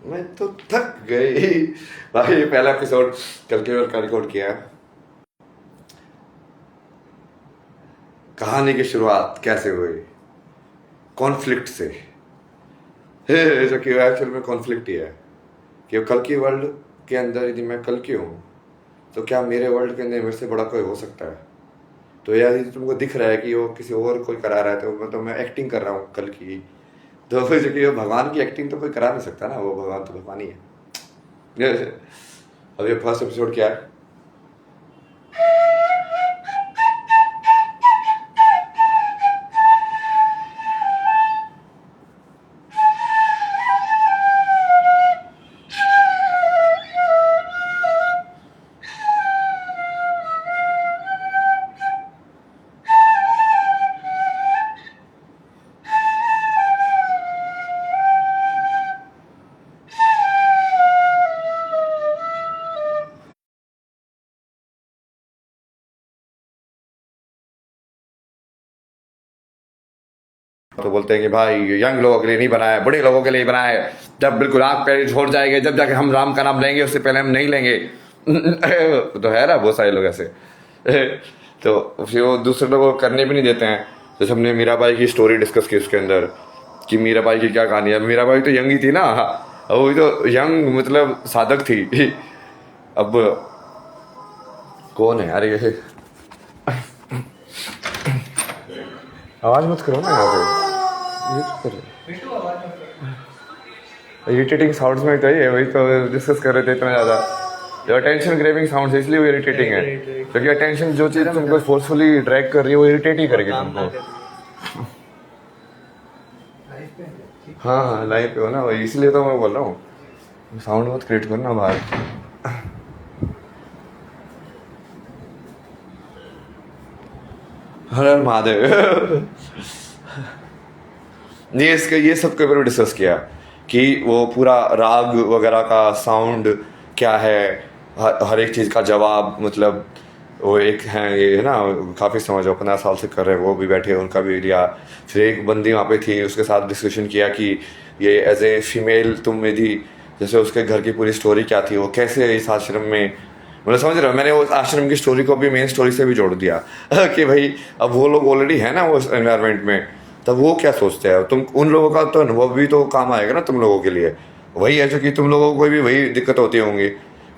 मैं तो थक गई भाई। पहला एपिसोड कल केवल का रिकॉर्ड किया। कहानी की शुरुआत कैसे हुई? कॉन्फ्लिक्ट से। जो कि एक्चुअल में कॉन्फ्लिक्ट ही है कि कल की वर्ल्ड के अंदर यदि मैं कल की हूँ तो क्या मेरे वर्ल्ड के अंदर मेरे से बड़ा कोई हो सकता है? तो यार यदि तुमको दिख रहा है कि वो किसी और कोई करा रहा है तो मैं एक्टिंग कर रहा हूँ कल की। तो जो कि भगवान की एक्टिंग तो कोई करा नहीं सकता ना, वो भगवान तो भगवान ही है। अब ये फर्स्ट एपिसोड क्या है? तो बोलते हैं कि भाई यंग लोगों के लिए नहीं बना है, बड़े लोगों के लिए बना है। जब बिल्कुल आँख पे छोड़ जाएंगे जब जाके हम राम का नाम लेंगे, उससे पहले हम नहीं लेंगे। तो है ना बहुत सारे लोग ऐसे। तो फिर वो दूसरे लोगों को करने भी नहीं देते हैं। जैसे हमने मीराबाई की स्टोरी डिस्कस की उसके अंदर कि मीराबाई की क्या कहानी है। मीराबाई तो यंग ही थी ना, वो तो यंग मतलब साधक थी। अब कौन है यार ये? आवाज मत करो ना यहाँ पे। इरिटेटिंग साउंड्स में तो ही है, वही तो डिस्कस कर रहे थे इतना ज़्यादा। जो अटेंशन ग्रेविंग साउंड्स है इसलिए वो इरिटेटिंग है, क्योंकि अटेंशन जो चीज़ तुमको फोर्सफुली ड्रैग कर रही है वो इरिटेट ही करेगी तुमको। हाँ हाँ लाइव पे हो ना, वही इसलिए तो मैं बोल रहा हूँ साउंड मत क्रिएट करना बाहर। हर हर महादेव। ये सब के ऊपर डिस्कस किया कि वो पूरा राग वगैरह का साउंड क्या है, हर एक चीज़ का जवाब। मतलब वो एक है ये है ना, काफ़ी समझ 15 साल से कर रहे हैं, वो भी बैठे उनका भी लिया। फिर एक बंदी वहाँ पे थी, उसके साथ डिस्कशन किया कि ये एज ए फीमेल तुम यदि जैसे उसके घर की पूरी स्टोरी क्या थी, वो कैसे इस आश्रम में, मतलब समझ रहे हो, मैंने वो आश्रम की स्टोरी को भी मेन स्टोरी से भी जोड़ दिया। कि भाई अब वो लोग ऑलरेडी है ना वो एनवायरनमेंट में, तब वो क्या सोचते हैं। तुम उन लोगों का तो अनुभव भी तो काम आएगा ना तुम लोगों के लिए। वही है जो कि तुम लोगों को भी वही दिक्कत होती होंगी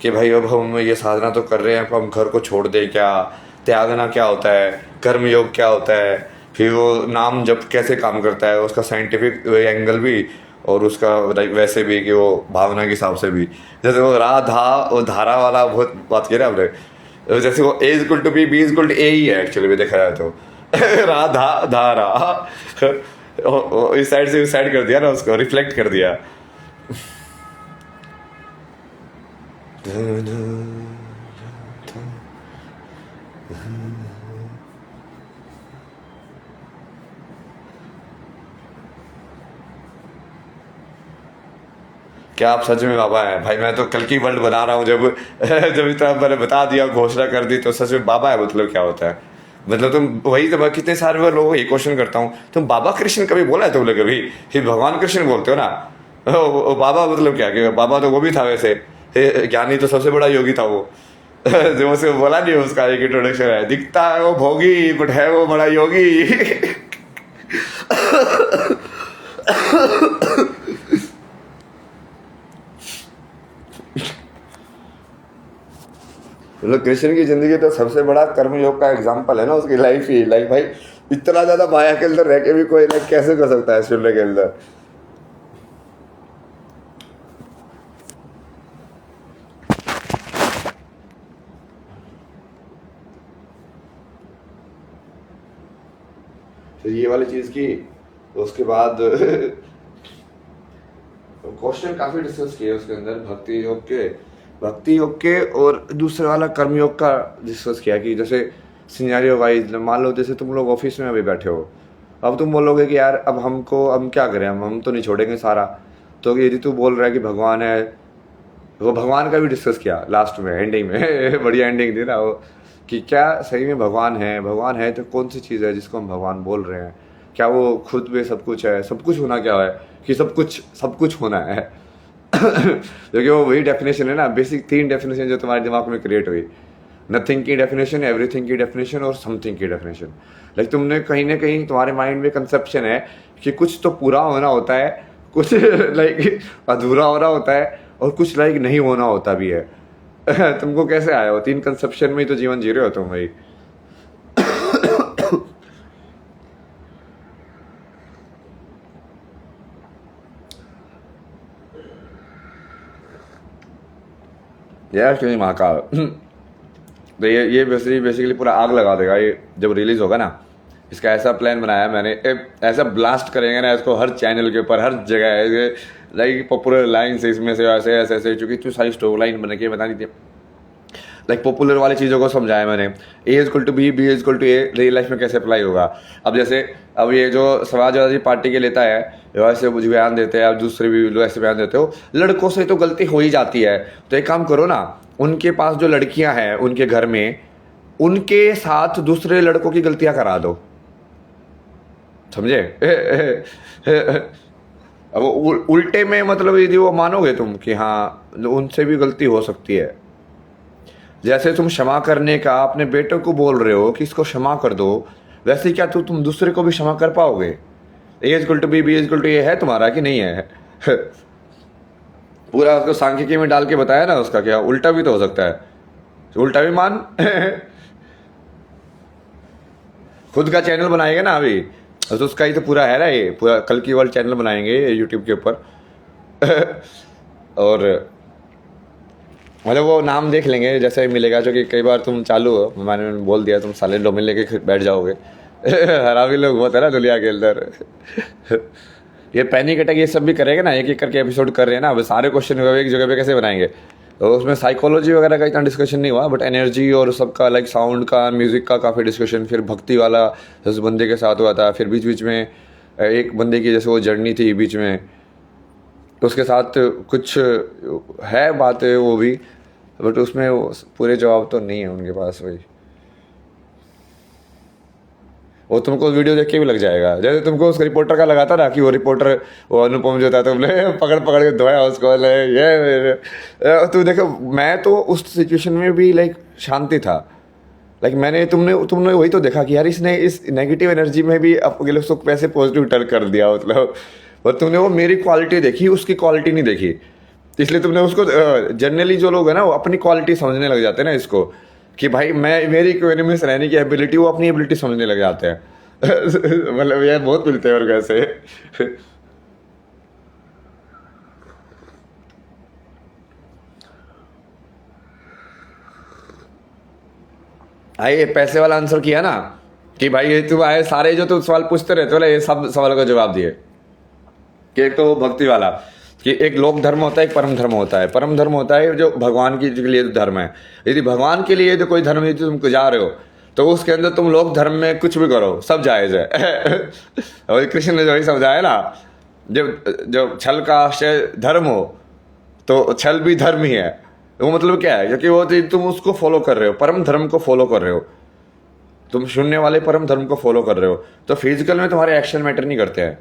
कि भाई अब हम ये साधना तो कर रहे हैं, अब हम घर को छोड़ दें क्या, त्यागना क्या होता है, कर्म योग क्या होता है, फिर वो नाम जब कैसे काम करता है, उसका साइंटिफिक एंगल भी और उसका वैसे भी कि वो भावना के हिसाब से भी। जैसे वो राधा वो धारा वाला बहुत बात किया ना आपने, जैसे वो A equal to B equal to A ही है एक्चुअली में देखा जाए तो। राधा धारा इस साइड से उस साइड कर दिया ना, उसको रिफ्लेक्ट कर दिया। क्या आप सच में बाबा हैं? भाई मैं तो कल की वर्ल्ड बना रहा हूँ। जब जब इतना मैंने बता दिया, घोषणा कर दी, तो सच में बाबा है मतलब क्या होता है? मतलब तुम वही तो मैं कितने सारे लोगों को ये क्वेश्चन करता हूँ, तुम बाबा कृष्ण कभी बोला है तुमने कभी? फिर भगवान कृष्ण बोलते हो ना। बाबा मतलब क्या, कि बाबा तो वो भी था वैसे, ज्ञानी तो सबसे बड़ा योगी था वो। जो उसे बोला नहीं, उसका एक इंट्रोडक्शन है, दिखता है वो भोगी बट है वो बड़ा योगी। मतलब कृष्ण की जिंदगी तो सबसे बड़ा कर्मयोग का एग्जाम्पल है ना, उसकी लाइफ ही। लाइक भाई इतना ज्यादा माया के अंदर रह के भी कोई लाइक कैसे कर सकता है शून्य के अंदर? फिर ये वाली चीज की, तो उसके बाद क्वेश्चन काफी डिस्कस किए उसके अंदर भक्ति योग के और दूसरे वाला कर्म योग का डिस्कस किया कि जैसे सिनेरियो वाइज मान लो जैसे तुम लोग ऑफिस में अभी बैठे हो, अब तुम बोलोगे कि यार अब हम क्या करें, हम तो नहीं छोड़ेंगे सारा। तो यदि तू बोल रहा है कि भगवान है, वो भगवान का भी डिस्कस किया लास्ट में एंडिंग में। बढ़िया एंडिंग थी ना वो, कि क्या सही में भगवान है तो कौन सी चीज़ है जिसको हम भगवान बोल रहे हैं? क्या वो खुद में सब कुछ है? सब कुछ होना क्या है कि सब कुछ होना है? क्योंकि वो वही डेफिनेशन है ना, बेसिक 3 डेफिनेशन जो तुम्हारे दिमाग में क्रिएट हुई। नथिंग की डेफिनेशन, एवरीथिंग की डेफिनेशन और समथिंग की डेफिनेशन। लाइक तुमने कहीं ना कहीं तुम्हारे माइंड में कंसेप्शन है कि कुछ तो पूरा होना होता है, कुछ लाइक अधूरा होना होता है, और कुछ लाइक नहीं होना होता भी है। तुमको कैसे आया हो? 3 कंसेप्शन में ही तो जीवन जी रहे हो तुम भाई। यार क्यों नहीं महाकाल। तो ये बेसिकली पूरा आग लगा देगा ये जब रिलीज होगा ना। इसका ऐसा प्लान बनाया है मैंने, ऐसा ब्लास्ट करेंगे ना इसको हर चैनल के ऊपर, हर जगह। लाइक पॉपुलर लाइन से इसमें से ऐसे ऐसे ऐसे, चूंकि इतनी सारी स्टोरी लाइन बन के बता दी थी। लाइक पॉपुलर वाली चीज़ों को समझाया मैंने। A equal to B, B equal to A real life में कैसे अप्लाई होगा। अब जैसे अब ये जो समाजवादी पार्टी के लेता है, ऐसे मुझे बयान देते हैं, अब दूसरे भी लोग ऐसे बयान देते हो, लड़कों से तो गलती हो ही जाती है। तो एक काम करो ना, उनके पास जो लड़कियां हैं उनके घर में, उनके साथ दूसरे लड़कों की गलतियां करा दो। समझे? अब उल्टे में मतलब यदि वो मानोगे तुम कि हाँ उनसे भी गलती हो सकती है। जैसे तुम क्षमा करने का अपने बेटे को बोल रहे हो कि इसको क्षमा कर दो, वैसे क्या तुम दूसरे को भी क्षमा कर पाओगे? A equal to B, B equal to A है तुम्हारा कि नहीं है? पूरा उसको सांख्यिकी में डाल के बताया ना, उसका क्या उल्टा भी तो हो सकता है, उल्टा भी मान। खुद का चैनल बनाएगा ना अभी, तो उसका ही तो पूरा है ना, ये पूरा कल की वर्ल्ड चैनल बनाएंगे यूट्यूब के ऊपर। और मतलब वो नाम देख लेंगे जैसे ही मिलेगा, जो कि कई बार तुम चालू हो, मैंने बोल दिया तुम साले डोमेन लेके बैठ जाओगे। हरामी लोग बहुत है ना दुनिया के अंदर। ये पैनिक अटैक ये सब भी करेगा ना, एक एक करके एपिसोड कर रहे हैं ना, अब सारे क्वेश्चन एक जगह पे कैसे बनाएंगे। तो उसमें साइकोलॉजी वगैरह का इतना डिस्कशन नहीं हुआ, बट एनर्जी और सबका लाइक साउंड का, म्यूज़िक का काफ़ी डिस्कशन। फिर भक्ति वाला उस बंदे के साथ हुआ था, फिर बीच बीच में एक बंदे की जैसे वो जर्नी थी बीच में, तो उसके साथ कुछ है बातें वो भी, बट उसमें पूरे जवाब तो नहीं है उनके पास। वही वो तुमको वीडियो देख के भी लग जाएगा, जैसे तुमको उस रिपोर्टर का लगा था ना कि वो रिपोर्टर, वो अनुपम जो था, तुमने पकड़ पकड़ के धोया उसको, ये तू देखो, मैं तो उस सिचुएशन में भी लाइक शांति था। लाइक मैंने तुमने तुमने वही तो देखा कि यार इसने इस नेगेटिव एनर्जी में भी अगले उसको कैसे पॉजिटिव टर्न कर दिया, मतलब। और तुमने वो मेरी क्वालिटी देखी, उसकी क्वालिटी नहीं देखी, इसलिए तुमने उसको जनरली जो लोग है ना वो अपनी क्वालिटी समझने लग जाते हैं ना इसको, कि भाई मैं मेरी इक्वेनिमस रहने की एबिलिटी, वो अपनी एबिलिटी समझने लग जाते हैं। मतलब यार बहुत मिलते हैं और कैसे। भाई ये पैसे वाला आंसर किया ना, कि भाई ये तुम आए सारे जो तुम सवाल पूछते रहते हो ना, ये सब सवालों का जवाब दिए। कि एक तो वो भक्ति वाला, कि एक लोक धर्म होता है, एक परम धर्म होता है। परम धर्म होता है जो भगवान के लिए धर्म है। यदि भगवान के लिए जो कोई धर्म यदि तुम जा रहे हो, तो उसके अंदर तुम लोक धर्म में कुछ भी करो सब जायज है। और कृष्ण ने जो ही समझाया ना, जब जब छल का आश्रय धर्म हो, तो छल भी धर्म ही है। वो मतलब क्या है, क्योंकि वो तुम उसको फॉलो कर रहे हो, परम धर्म को फॉलो कर रहे हो, तुम शून्य वाले परम धर्म को फॉलो कर रहे हो, तो फिजिकल में तुम्हारे एक्शन मैटर नहीं करते हैं।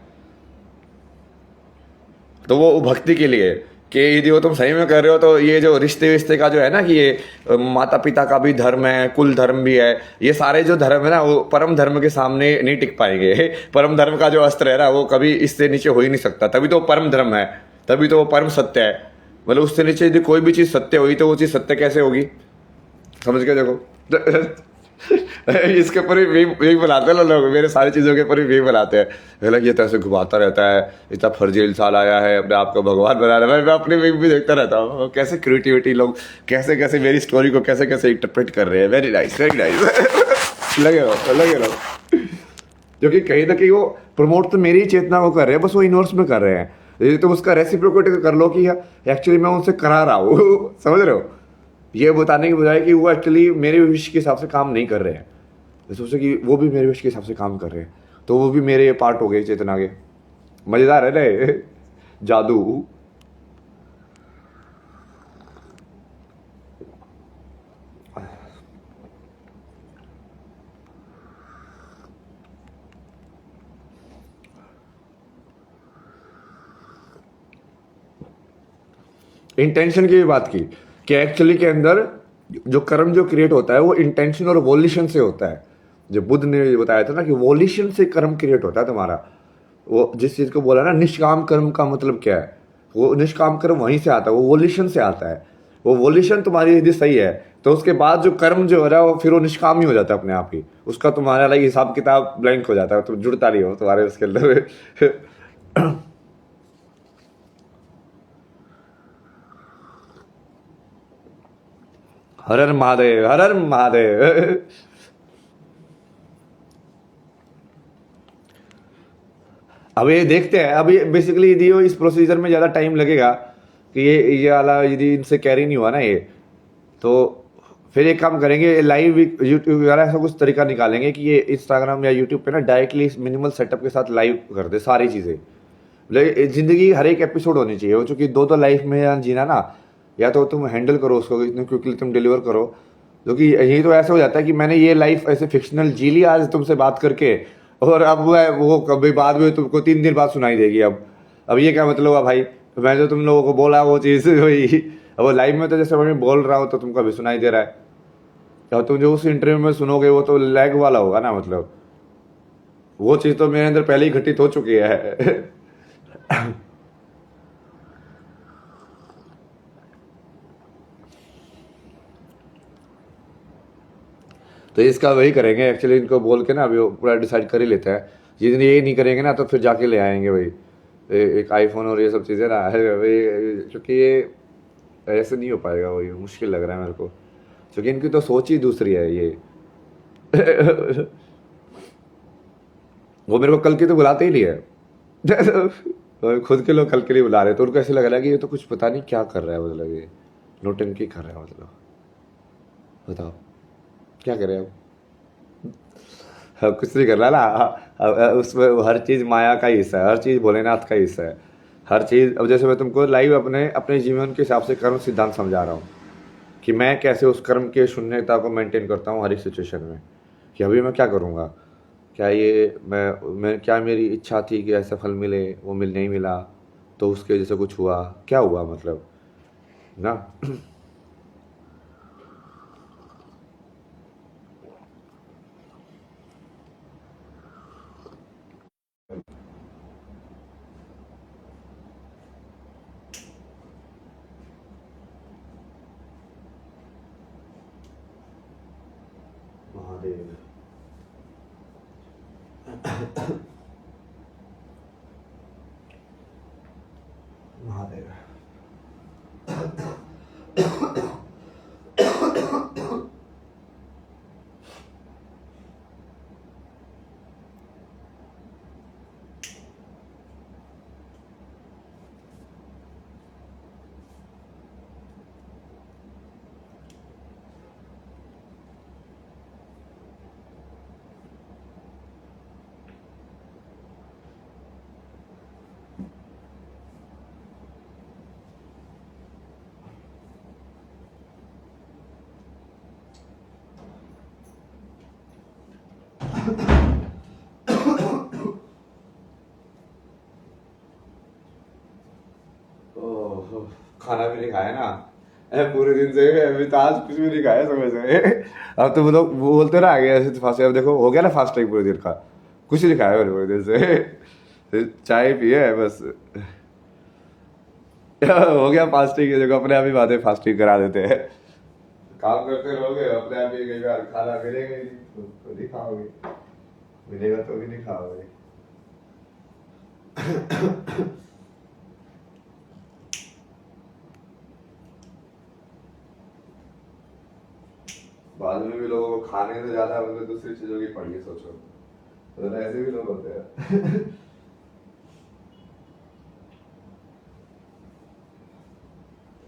तो वो भक्ति के लिए, कि यदि वो तुम सही में कर रहे हो, तो ये जो रिश्ते विश्ते का जो है ना, कि ये माता पिता का भी धर्म है, कुल धर्म भी है, ये सारे जो धर्म है ना, वो परम धर्म के सामने नहीं टिक पाएंगे। परम धर्म का जो अस्त्र है ना, वो कभी इससे नीचे हो ही नहीं सकता। तभी तो वो परम धर्म है, तभी तो वो परम सत्य है। मतलब उससे नीचे यदि कोई भी चीज़ सत्य हुई, तो वो चीज़ सत्य कैसे होगी? समझ के देखो। इसके ऊपर भी यही बनाते हैं लोग, मेरे सारी चीज़ों के ऊपर भी यही बनाते हैं। हालांकि ये तो ऐसे घुमाता रहता है, इतना फर्जी इंसान आया है अपने आप को भगवान बना रहा है। मैं अपने वीक भी देखता रहता हूँ, कैसे क्रिएटिविटी लोग कैसे कैसे मेरी स्टोरी को कैसे कैसे इंटरप्रेट कर रहे हैं। Very nice, very nice. लगे रहो, लगे रहो। क्योंकि कहीं ना कहीं वो प्रमोट तो मेरी चेतना को कर रहे हैं, बस वो इनवर्स में कर रहे हैं। यदि तुम उसका रेसिप्रोकेट कर लो कि एक्चुअली मैं उनसे करा रहा हूँ। समझ रहे हो? ये बताने की बजाय कि वो एक्चुअली मेरे विश के हिसाब से काम नहीं कर रहे हैं, सोचे कि वो भी मेरे विश के हिसाब से काम कर रहे हैं, तो वो भी मेरे पार्ट हो गए चेतना के। मजेदार है ना जादू। इंटेंशन की भी बात की कि एक्चुअली के अंदर जो कर्म जो क्रिएट होता है वो इंटेंशन और वोल्यूशन से होता है। जो बुद्ध ने बताया था ना कि वोल्यूशन से कर्म क्रिएट होता है तुम्हारा। वो जिस चीज को बोला ना निष्काम कर्म का मतलब क्या है, वो निष्काम कर्म वहीं से आता है, वो वोल्यूशन से आता है। वो वोल्यूशन तुम्हारी यदि सही है तो उसके बाद जो कर्म जो हो रहा है वो फिर वो निष्काम ही हो जाता है अपने आप ही। उसका तुम्हारा लाइक हिसाब किताब ब्लैंक हो जाता है, तुम जुड़ता नहीं हो तुम्हारे उसके अंदर। हर हर महादेव, हर हर महादेव। अब ये देखते हैं, अब ये बेसिकली यदि वो इस प्रोसीजर में ज़्यादा टाइम लगेगा कि ये वाला यदि इनसे कैरी नहीं हुआ ना ये, तो फिर एक काम करेंगे लाइव यूट्यूब वगैरह ऐसा कुछ तरीका निकालेंगे कि ये इंस्टाग्राम या यूट्यूब पे ना डायरेक्टली मिनिमल सेटअप के साथ लाइव कर दे सारी चीज़ें। जिंदगी हर एक एपिसोड होनी चाहिए वो, चूंकि दो लाइफ में जीना ना, या तो तुम हैंडल करो उसको इतने क्विकली तुम डिलीवर करो। क्योंकि यही तो ऐसा हो जाता है कि मैंने ये लाइफ ऐसे फिक्शनल जी ली आज तुमसे बात करके, और अब वो कभी बाद में तुमको 3 दिन बाद सुनाई देगी। अब ये क्या मतलब है भाई, तो मैंने जो तुम लोगों को बोला वो चीज़ वही, अब वो लाइव में तो जैसे मैं बोल रहा हूँ तो तुमको अभी सुनाई दे रहा है। अब तुम जो उस इंटरव्यू में सुनोगे वो तो लैग वाला होगा ना, मतलब वो चीज़ तो मेरे अंदर पहले ही घटित हो चुकी है। तो इसका वही करेंगे एक्चुअली, इनको बोल के ना अभी वो पूरा डिसाइड कर ही लेते हैं। जिस दिन ये नहीं करेंगे ना तो फिर जाके ले आएंगे भाई एक आईफोन और ये सब चीज़ें ना है वही, क्योंकि ये ऐसे नहीं हो पाएगा, वही मुश्किल लग रहा है मेरे को, क्योंकि इनकी तो सोच ही दूसरी है ये। वो मेरे को कल की तो बुलाते ही नहीं है। और खुद के लोग कल के लिए बुला रहे तो उनको ऐसे लग रहा है कि ये तो कुछ पता नहीं क्या कर रहा है, मतलब ये नोटंकी कर रहा है, मतलब बताओ क्या करें अब। कुछ नहीं करना ना। उसमें हर चीज़ माया का ही हिस्सा है, हर चीज़ भोलेनाथ का हिस्सा है, हर चीज़। अब जैसे मैं तुमको लाइव अपने अपने जीवन के हिसाब से कर्म सिद्धांत समझा रहा हूँ कि मैं कैसे उस कर्म के शून्यता को मेंटेन करता हूँ हर एक सिचुएशन में, कि अभी मैं क्या करूँगा, क्या ये मैं क्या मेरी इच्छा थी कि ऐसा फल मिले, वो नहीं मिला, तो उसके जैसे कुछ हुआ, क्या हुआ मतलब ना। महादेव, महादेव। ओह, खाना भी नहीं खाया ना, पूरे दिन से अभी तो आज कुछ भी नहीं खाया सुबह से। अब तो लोग बोलते ना आगे ऐसे तो फास्ट, अब देखो हो गया ना फास्टिंग पूरे दिन का, कुछ नहीं खाया मैंने पूरे दिन से। फिर चाय पिए है बस। हो गया फास्टिंग, देखो अपने आप ही बातें फास्टिंग करा देते हैं। काम करते रहोगे अपने आप ही, कई बार खाना मिलेगा ही नहीं तो नहीं खाओगे, मिलेगा तो भी नहीं खाओगे। बाद में भी लोगों को खाने से ज्यादा मतलब दूसरी चीजों की पड़ी है, सोचो तो ऐसे भी लोग होते हैं।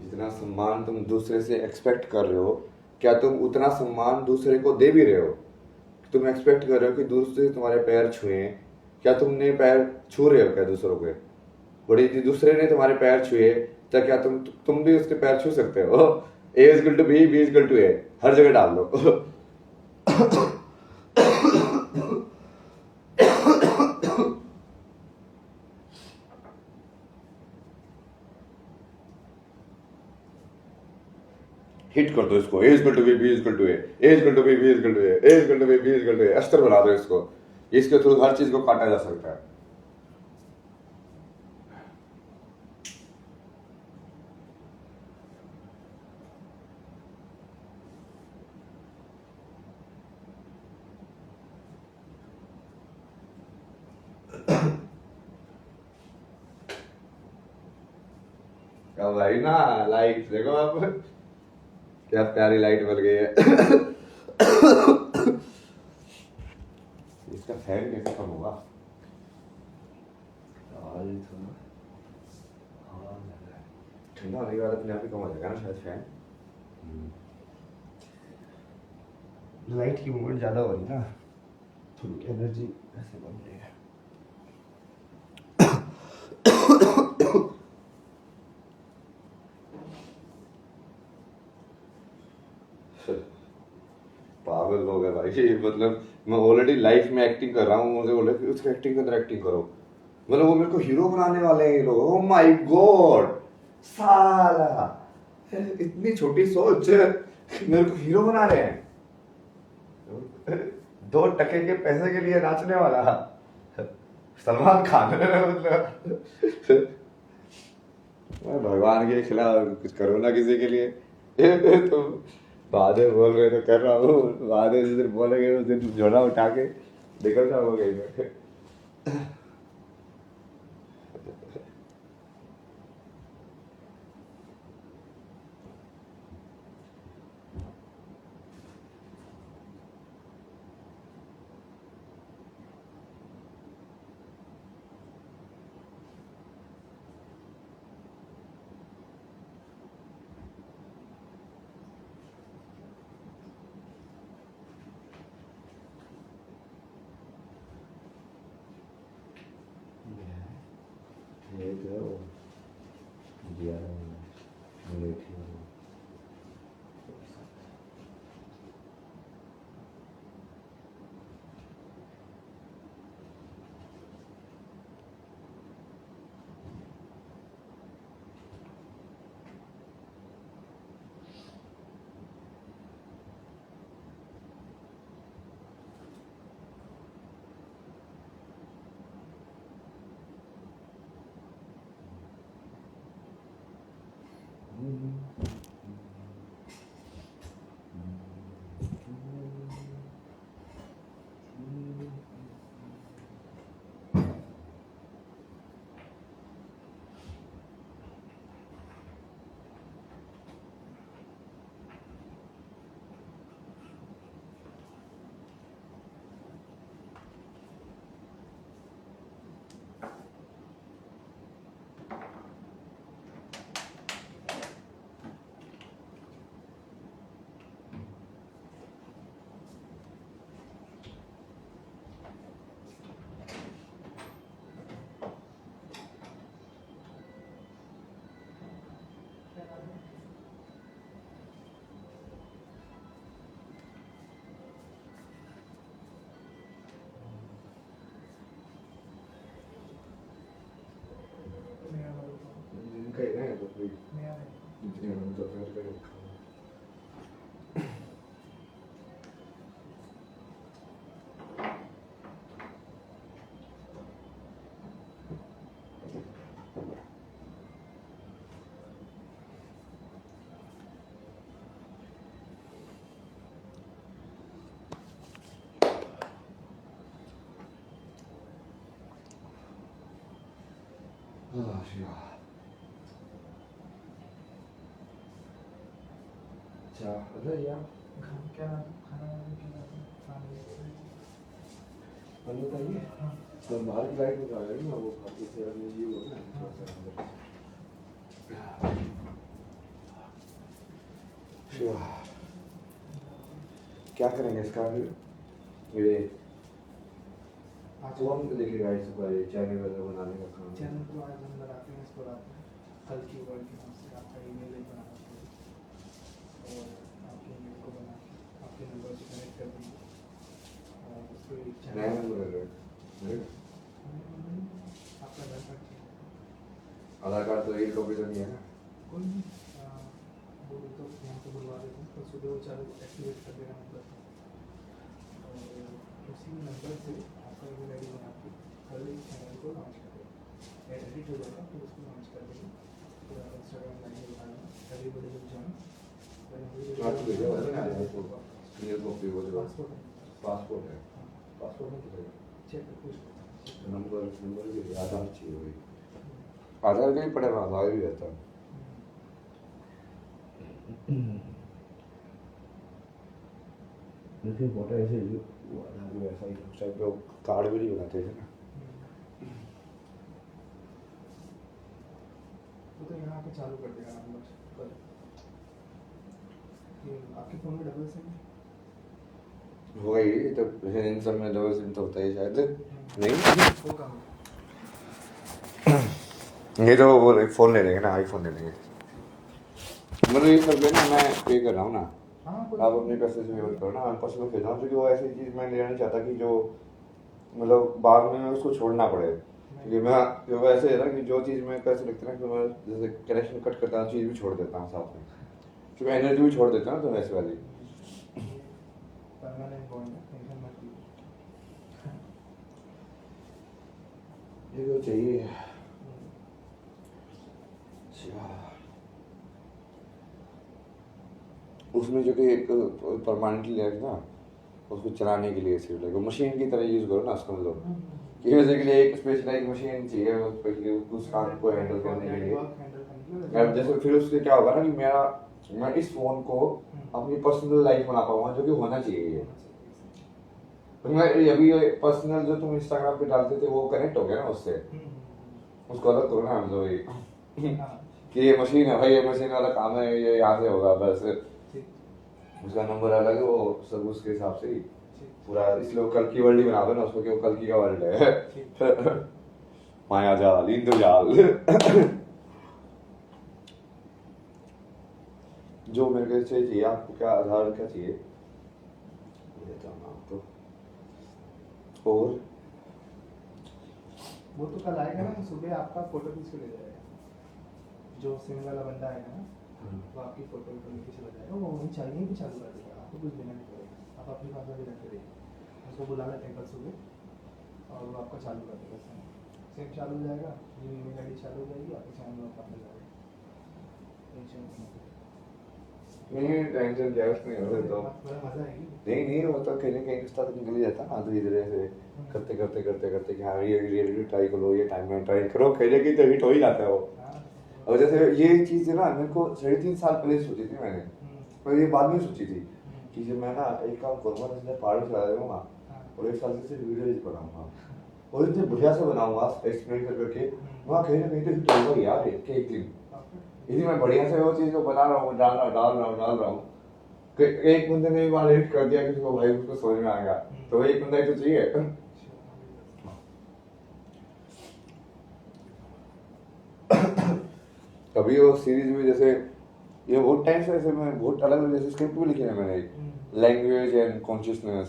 जितना सम्मान तुम दूसरे से एक्सपेक्ट कर रहे हो, क्या तुम उतना सम्मान दूसरे को दे भी रहे हो? तुम एक्सपेक्ट कर रहे हो कि दूसरे तुम्हारे पैर छुए, क्या तुमने पैर छू रहे हो क्या दूसरों के? बड़ी दूसरे ने तुम्हारे पैर छुए, तो क्या तुम भी उसके पैर छू सकते हो? A is equal to B is equal to A, हर जगह डाल दो। हिट कर दो इसको, A equal to B, B equal to A, A equal to B, B equal to A equal to B, B equal to A, अस्तर बना दो इसको। इसके थ्रू हर चीज को काटा जा सकता है। अब भाई ना लाइट देखो आप, क्या प्यारी लाइट बन गई है। इसका फैन कैसे कम होगा? आज थोड़ा हवा लग रहा है, ठंडा होने के बाद अपने आप ही कम हो जाएगा ना शायद फैन। लाइट की मूवमेंट ज़्यादा हो रही ना, थोड़ी एनर्जी ऐसे बन रही है। पागल लोग है भाई, मतलब मैं ऑलरेडी लाइफ में एक्टिंग कर रहा हूँ, मुझे बोले कि उसकी एक्टिंग के अंदर एक्टिंग करो, मतलब वो मेरे को हीरो बनाने वाले हैं ये लोग। ओह माय गॉड, साला इतनी छोटी सोच, मेरे को हीरो बना रहे हैं। 2 टके के पैसे के लिए नाचने वाला सलमान खान मतलब। भगवान के खिलाफ कुछ करो ना किसी के लिए। तो बाद में बोल रहे तो कर रहा हूँ, बाद में जिस दिन बोलेंगे उस दिन झोला उठा के निकल जाओगे इधर। ये जो दिया कहीं ना तो कोई तो फिर अच्छा अरे यार क्या खाना बताइए। तो बाहर की लाइट में आ जाएगी ना, वो काफी से ये हो ना थोड़ा सा। क्या करेंगे इसका ये कौन देखेगा इसको, चैनल वगैरह बनाने का काम? चैनल को आज हम बनाते हैं, इसको रात में कल की वर्ड के नाम से आपका ईमेल ही बना सकते हैं और आपके ईमेल को बना के आपके नंबर से कनेक्ट कर देंगे और उसको एक नया चैनल नंबर है आपका आधार कार्ड चाहिए। आधार कार्ड तो एक कॉपी तो नहीं है ना? कोई नहीं बोलो तो यहाँ पे बुलवा देते हैं, तो सुबह वो चालू एक्टिवेट कर देगा मतलब। और उसी नंबर से आपका ईमेल आई डी बना के कल एक चैनल को लॉन्च कर देगा, एडिट हो जाएगा फिर उसको लॉन्च कर देगा। फिर आप इंस्टाग्राम लाइन में बताना एवरीबॉडी विल जॉइन। पासपोर्ट है, पासपोर्ट में किधर चेक पूछ नंबर भी आधार चाहिए वही आधार का ही पड़ेगा, आधार भी रहता है। लेकिन फोटो ऐसे ही वो आधार भी वैसा ही उस टाइप का कार्ड भी नहीं बनाते थे ना। वो तो यहाँ पे चालू कर देगा नंबर कल। ये आपके फ़ोन में डबल सिम होगा ही तो इन सब में डबल सिम तो होता ही शायद नहीं। होगा। ये तो वो फोन ले लेंगे ना, आईफोन ले लेंगे। मतलब ये सब ना मैं पे कर रहा हूँ ना, आप अपने पैसे से पेमेंट करो ना, मैं पर्सनल भेज रहा हूँ क्योंकि वो ऐसी चीज़ मैं लेना नहीं चाहता कि जो मतलब बाद में उसको छोड़ना पड़े। क्योंकि मैं जो ऐसे है ना कि जो चीज़ मैं कैसे लगता है ना कि मैं जैसे कनेक्शन कट करता हूँ चीज़ भी छोड़ देता हूँ साथ में, क्योंकि एनर्जी भी छोड़ देता हूँ तो वैसे वाली परमानेंट बॉन्ड है, टेंशन मत लीजिए। ये तो चाहिए। उसमें जो कि एक परमानेंटली है ना, उसको चलाने के लिए सिर्फ लाइक मशीन की तरह यूज़ करो ना उसको, मतलब कि वजह के लिए एक स्पेशलाइज मशीन चाहिए स्पेशली उस काम को हैंडल करने के लिए। अब जैसे फिर उससे क्या होगा ना कि मैं इस फ़ोन को अपनी पर्सनल लाइफ बना पाऊंगा, जो कि होना चाहिए ये। मैं अभी पर्सनल जो तुम इंस्टाग्राम पे डालते थे वो कनेक्ट हो गया ना उससे, उसको अलग करो ना, मतलब ये कि ये मशीन है भाई, ये मशीन वाला काम है, ये यहाँ से होगा बस, उसका नंबर अलग है, वो सब उसके हिसाब से ही पूरा। इसलिए कल की वर्ल्ड ही बना दो ना उसको कि वो कल की का वर्ल्ड है। माया जाल इंद्रजाल। जो मेरे को चाहिए, आपको क्या आधार क्या चाहिए देता हूँ आपको। और वो तो कल आएगा ना, तो सुबह आपका फोटो खींच के ले जाएगा। जो सिम वाला बंदा आएगा ना, वो आपकी फोटो खींच के ले जाएगा। वो वहीं चाहिए भी चालू कर देगा, आपको कुछ देना नहीं पड़ेगा। आप अपनी भाषा भी रख के देखिए, उसको बुला लेते हैं कल सुबह और वो आपका चालू कर देगा। सिम चालू हो जाएगा, न्यू ईमेल आई डी चालू हो जाएगी, आपके चैनल में अपना जाएगा। नहीं टेंशन क्या उसमें हो तो मजा आएगी। नहीं वो तो कहीं ना कहीं रिश्ता तो निकल ही जाता ना धीरे धीरे से करते करते कि हाँ ये ट्राई करो, ये टाइम में ट्राई करो, कहीं ना कहीं तो हिट हो ही जाता है वो। और जैसे ये चीज़ है ना, मेरे को 3.5 साल पहले सोची थी मैंने, पर ये बाद में सोची थी कि जब मैं ना एक काम करूँगा, जैसे पहाड़ी चला जाऊँगा और 1 साल से सिर्फ वीडियोज बनाऊँगा और इतने बढ़िया से बनाऊँगा एक्सप्लेन करके, वहाँ कहीं ना कहीं तो हिट होगा यार एक दिन। यदि मैं बढ़िया से वो चीज़ को बना रहा हूँ, डाल रहा हूँ कि एक बंदे ने वहाँ हिट कर दिया कि भाई उसको समझ में आ गया, तो वही एक बंदा ही तो चाहिए। कभी वो सीरीज में जैसे ये बहुत टाइम से ऐसे मैं बहुत अलग जैसे स्क्रिप्ट भी लिखी है मैंने, लैंग्वेज एंड कॉन्शियसनेस,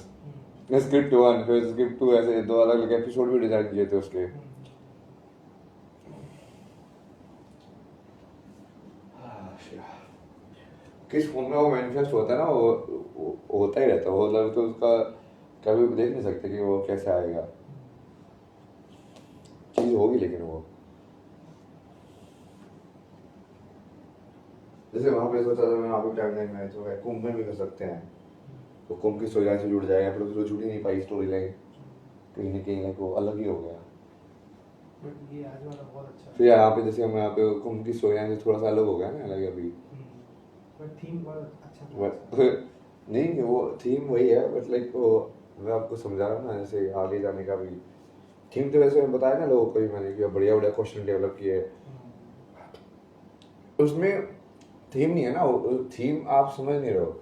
स्क्रिप्ट 1 फिर स्क्रिप्ट 2, ऐसे 2 अलग अलग एपिसोड भी डिजाइन किए थे उसके। किस फोन में वो मैनिफेस्ट होता है ना, वो होता ही रहता है वो, मतलब तो उसका कभी देख नहीं सकते कि वो कैसे आएगा, चीज होगी। लेकिन वो जैसे वहाँ पे सोचा था मैं, वहाँ पे टाइम लाइन में तो है, कुंभ में भी कर सकते हैं, तो कुंभ की स्टोरी से जुड़ जाएगा, फिर उसको जुड़ ही नहीं पाई स्टोरी लाइन, कहीं ना कहीं वो अलग ही हो गया। ये आज वाला बहुत अच्छा है। फिर यहाँ पे जैसे हम यहाँ पे कुंभ की स्टोरी से थोड़ा सा अलग हो गया ना, अलग अभी थीम बहुत अच्छा नहीं वो थीम वही है, बट लाइक वो मैं आपको समझा रहा हूँ ना, जैसे आगे जाने का भी थीम तो वैसे बताया ना लोगों को भी मैंने कि बढ़िया बढ़िया क्वेश्चन डेवलप किए, उसमें थीम नहीं है ना, थीम आप समझ नहीं रहे हो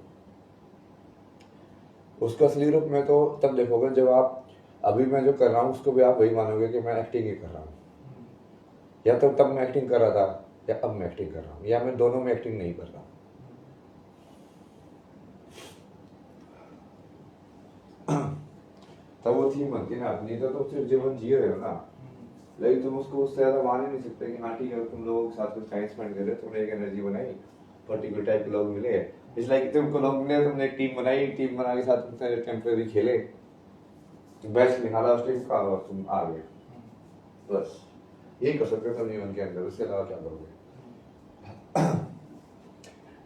उसका असली रूप में तो तब देखोगे जब आप अभी मैं जो कर रहा हूँ उसको भी आप वही मानोगे कि मैं एक्टिंग ही कर रहा हूँ, या तो तब मैं एक्टिंग कर रहा था या अब मैं एक्टिंग कर रहा हूँ, या मैं दोनों में एक्टिंग नहीं कर रहा हूँ। तब वो थीम बनती है ना अपनी, तो सिर्फ जीवन जी रहे हो ना, लेकिन तुम उसको उससे ज़्यादा मान ही नहीं सकते कि हाँ ठीक है तुम लोगों के साथ कुछ टाइम स्पेंड कर रहे हो, तुमने एक एनर्जी बनाई, पर्टिकुलर टाइप के लोग मिले, इट्स लाइक तुमने एक टीम बनाई, टीम बना के साथ तुमने टेम्परेरी खेले, बेस्ट निकाला उस टीम का और तुम आ गए, बस यही कर सकते हो तुम जीवन के अंदर, उसके अलावा क्या करोगे?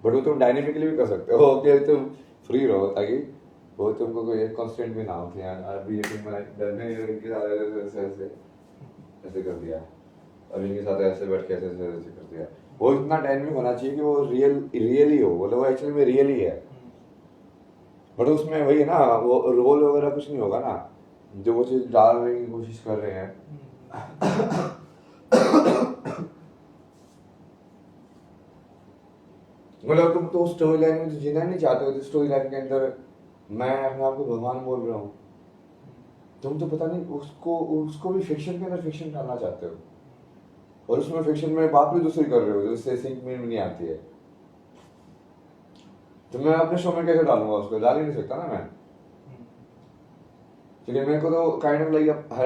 बट वो तुम डायनेमिकली भी कर सकते हो कि तुम फ्री रहो, ताकि वो तुमको कोई कॉन्स्टेंट भी ना हो कि यार अभी ये टीम बनाई, डरने इनके साथ ऐसे कर दिया, अब इनके साथ ऐसे बैठ के ऐसे कर दिया। वो इतना डायनेमिक होना चाहिए कि वो रियल ही हो, मतलब वो एक्चुअली में रियल ही है। बट उसमें वही है ना, वो रोल वगैरह कुछ नहीं होगा ना, जो वो चीज डालने की कोशिश कर रहे हैं। मतलब तुम तो स्टोरी लाइन में तो जीना नहीं चाहते हो, तो स्टोरी लाइन के अंदर मैं अपने आप को भगवान बोल रहा हूँ, तुम तो पता नहीं उसको भी फिक्शन के अंदर फिक्शन करना चाहते हो, और उसमें फिक्शन में बात भी दूसरी कर रहे हो, जिससे सिंक में नहीं आती है। तो मैं अपने शो में कैसे डालूंगा उसको? डाल ही नहीं सकता ना मैं, क्योंकि मेरे को तो काइंड ऑफ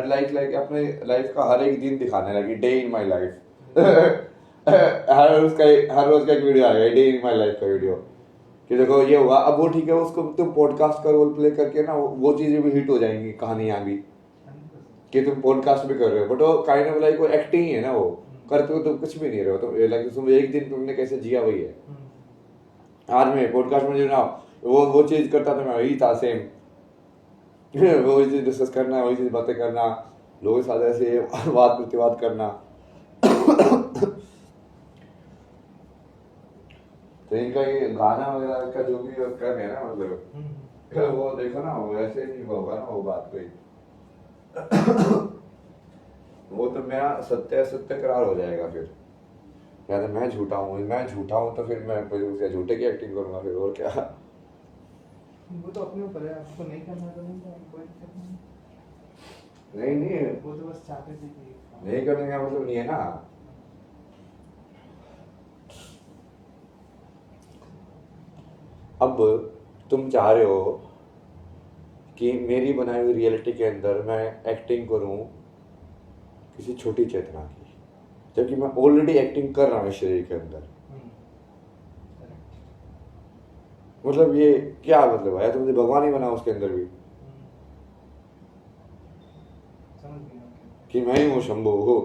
लाइक अपने लाइफ का हर एक दिन दिखाने लगी, डे इन माई लाइफ। हर रोज का एक वीडियो आ गया, डे इन माई लाइफ का वीडियो, कि देखो ये हुआ, अब वो ठीक है, उसको तुम पॉडकास्ट का रोल प्ले करके ना वो चीजें भी हिट हो जाएंगी, कहानियां भी, कि तुम पॉडकास्ट भी कर रहे हो, बट वो काइंड ऑफ लाइक वो एक्टिंग ही है ना, वो करते हो तुम कुछ भी नहीं रहे हो, तो लाइक तुम एक दिन तुमने कैसे जिया वही है। आज मैं पॉडकास्ट में जो ना वो चीज करता था, मैं वही था सेम। वही चीज डिस्कस करना, वही चीज बातें करना, लोगों के साथ ऐसे वाद प्रतिवाद करना। तो इनका ये गाना वगैरह का जो भी कर है ना, मतलब वो देखो ना, वो ऐसे नहीं होगा ना वो बात कोई। वो तो मैं सत्य करार हो जाएगा फिर, या तो मैं झूठा हूँ तो फिर मैं उसे झूठे की एक्टिंग करूंगा फिर, और क्या। वो तो अपने ऊपर है, आपको नहीं करना तो नहीं करना, कोई दिक्कत नहीं। नहीं वो तो बस चाहते थे कि नहीं करने का मतलब नहीं है ना। अब तुम चाह रहे हो कि मेरी बनाई हुई रियलिटी के अंदर मैं एक्टिंग करूं किसी छोटी चेतना की, जबकि मैं ऑलरेडी एक्टिंग कर रहा हूं शरीर के अंदर। मतलब ये क्या मतलब है? तुमने भगवान ही बना उसके अंदर भी, कि मैं ही हूँ शंभू हो।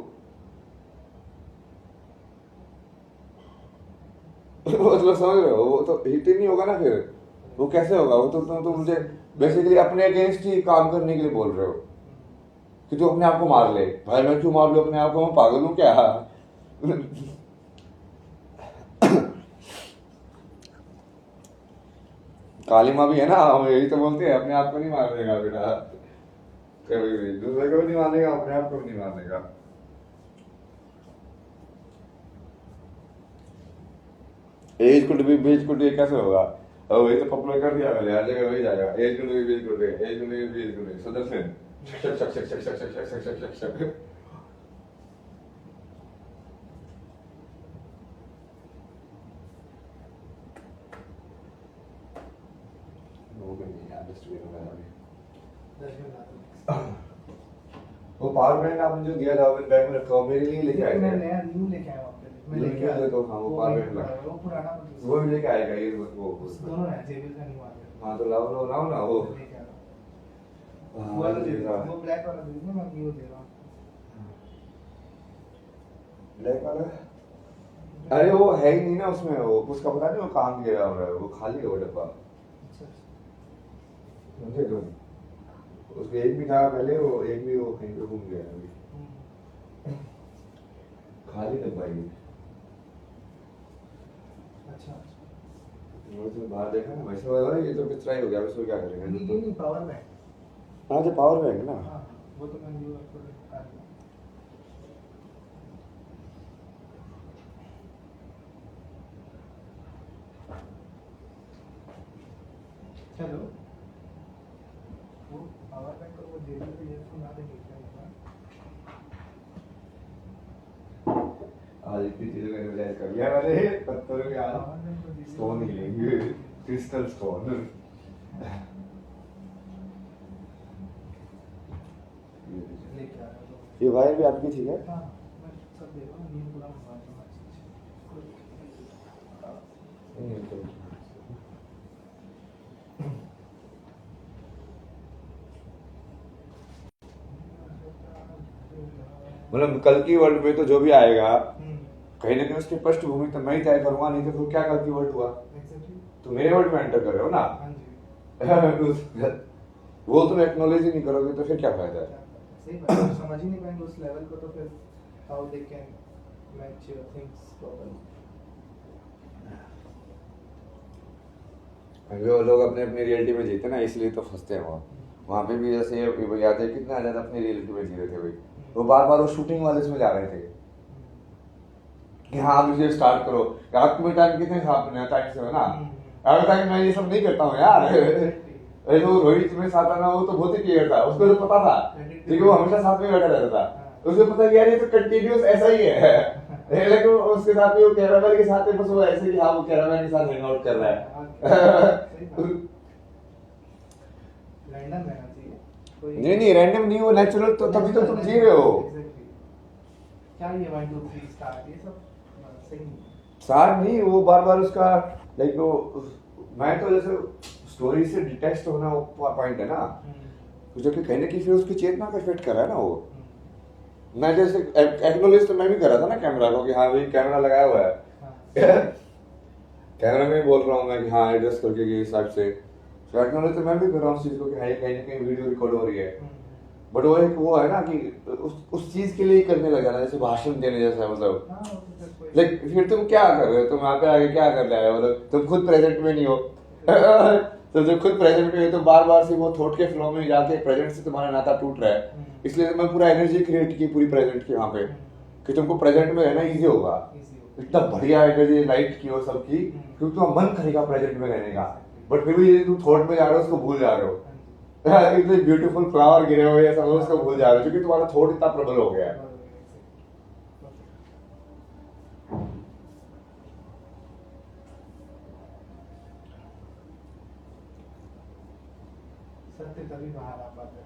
मतलब समझ रहे हो, वो तो हिट ही नहीं होगा ना फिर, वो कैसे होगा? वो तो मुझे बेसिकली अपने अगेंस्ट ही काम करने के लिए बोल रहे हो, कि तू अपने आप को मार ले। भाई मैं क्यों मार लूं अपने आप को? मैं पागल हूँ क्या? काली माँ भी है ना, यही तो बोलते हैं, अपने आप को नहीं मारने का बेटा, कभी भी दूसरे को भी नहीं मारने का, अपने आप को भी नहीं मारने का। एज कुड बी बीज कुड, ये कैसे होगा? और वही तो पॉपुलर कर दिया मैंने, हर जगह वही जाएगा, एज कुड बी बीज कुड, एज कुड बी बीज कुड, सुदर्शन शक शक शक शक शक शक शक शक शक शक। वो भी नहीं यार, डस्टबिन में वो पावर बैंक आपने जो दिया था वो बैंक में रखा, मेरे लिए लेके आए थे। मैं नया न्यू लेके आया वापस, मैं लेके आया तो हाँ, वो पावर बैंक ला, वो पुराना वो भी लेके आएगा ये वो दोनों है, जेबीएल का न्यू आ गया। हाँ तो लाओ ना वो लेके आ रहा हूं। हाँ, वो वाला ये दे था। वो ब्लैक वाला दे दो, मैं न्यू दे रहा हूं। ब्लैक वाला, अरे वो है ही नहीं ना उसमें, वो उसका पता नहीं वो कहाँ गया हुआ है, वो खाली है वो डब्बा। अच्छा समझे तुम? उसके एक भी था पहले, वो एक भी वो कहीं पे घूम गया अभी, खाली डब्बा ही। अच्छा वो तो बाहर देखा ना, वैसे वाला ये तो कितना ही हो गया, उसको क्या करेंगे? नहीं पावर बैंक। हाँ तो पावर बैंक ना। हाँ वो तो मैं न्यू आ गया। हेलो, वो पावर बैंक और वो जेबीएल पे ईयरफोन आ देंगे क्या इस बार? आज इतनी चीजों का रियलाइज कर लिया मैंने, पत्थर में यार पावर बैंक और जेबीएल स्टोन ही लेंगे, क्रिस्टल स्टोन। लेके आ रहा हूं। ये वायर भी आपकी थी क्या? हाँ मैं सब दे रहा हूँ, न्यू पूरा मंगवा दूंगा। मतलब कल की वर्ल्ड में तो जो भी आएगा हम्म, कहीं ना कहीं उसकी पृष्ठभूमि तो मैं ही तय करूंगा, नहीं तो फिर क्या कल की वर्ल्ड हुआ? एग्जैक्टली। तो मेरे वर्ल्ड में एंटर कर रहे हो ना। हाँ जी। वो तुम एक्नॉलेज ही नहीं करोगे तो फिर क्या फायदा है? क्या बात है, सही बात है, समझ ही नहीं पाएंगे उस लेवल को, तो फिर how they can match things properly. वो लोग अपने अपनी रियलिटी में जीते ना, इसलिए तो फंसते हैं वहाँ पे भी। जैसे ये याद है कितना ज्यादा अपनी रियलिटी में जी रहे थे भाई, वो बार बार वो शूटिंग वाले इसमें जा रहे थे कि हाँ आप इसे स्टार्ट करो। रात में टाइम कितने साथ टाइम से हो ना, अगर तक मैं ये सब नहीं करता हूँ यार। अरे वो रोहित में साथ आना, वो तो बहुत ही क्लियर था, उसको तो पता था क्योंकि वो हमेशा साथ में बैठा रहता था। उसको पता कि यार ये तो कंटिन्यूस ऐसा ही है। लेकिन उसके साथ में वो कैमरामैन के साथ में बस वो ऐसे कि हाँ वो कैमरामैन के साथ हैंग आउट कर रहा है। रैंडम रहना चाहिए कोई। नहीं रैंडम नहीं, वो नेचुरल, तो तभी तो तुम जी रहे हो। Exactly. क्या ये 1 2 3 स्टार्ट ये सब सही नहीं है। सार नहीं, वो बार बार उसका लाइक वो, मैं तो जैसे स्टोरी से डिटेस्ट होना पॉइंट है ना, जो कि कहीं ना कहीं फिर उसकी चेतना को इफेक्ट कर रहा है ना वो। मैं जैसे एक्नॉलेज तो मैं भी कर रहा था ना कैमरा को कि हाँ भाई कैमरा लगाया हुआ है। कैमरा में बोल रहा हूँ मैं कि हाँ एडजस्ट करके के हिसाब से, तो एक्नॉलेज तो मैं भी कर रहा हूँ उस चीज को कि हाँ ये कहीं ना कहीं वीडियो रिकॉर्ड हो रही है। बट वो एक वो है ना कि उस चीज के लिए ही करने लगा ना, जैसे भाषण देने जैसा, मतलब लाइक फिर तुम क्या कर रहे हो, तुम यहाँ पे आगे क्या कर रहे हो, मतलब तुम खुद प्रेजेंट में नहीं हो। तो जब खुद प्रेजेंट में हो तो बार बार से वो थॉट के फ्लो में जाके प्रेजेंट से तुम्हारा नाता टूट रहा है। इसलिए तो मैं पूरा एनर्जी क्रिएट की पूरी प्रेजेंट की वहाँ पे, कि तुमको प्रेजेंट में रहना इजी होगा। इतना बढ़िया एनर्जी लाइट की वो सब की, क्योंकि तुम्हारा मन करेगा प्रेजेंट में रहने का। बट फिर भी तुम थॉट में जा रहे हो उसको भूल जा रहे हो। इतने ब्यूटीफुल फ्लावर गिरे हुए हैं सब, उसको भूल जा रहे हो क्योंकि तुम्हारा थॉट इतना प्रबल हो गया है। सत्य तभी बाहर आ पाता है।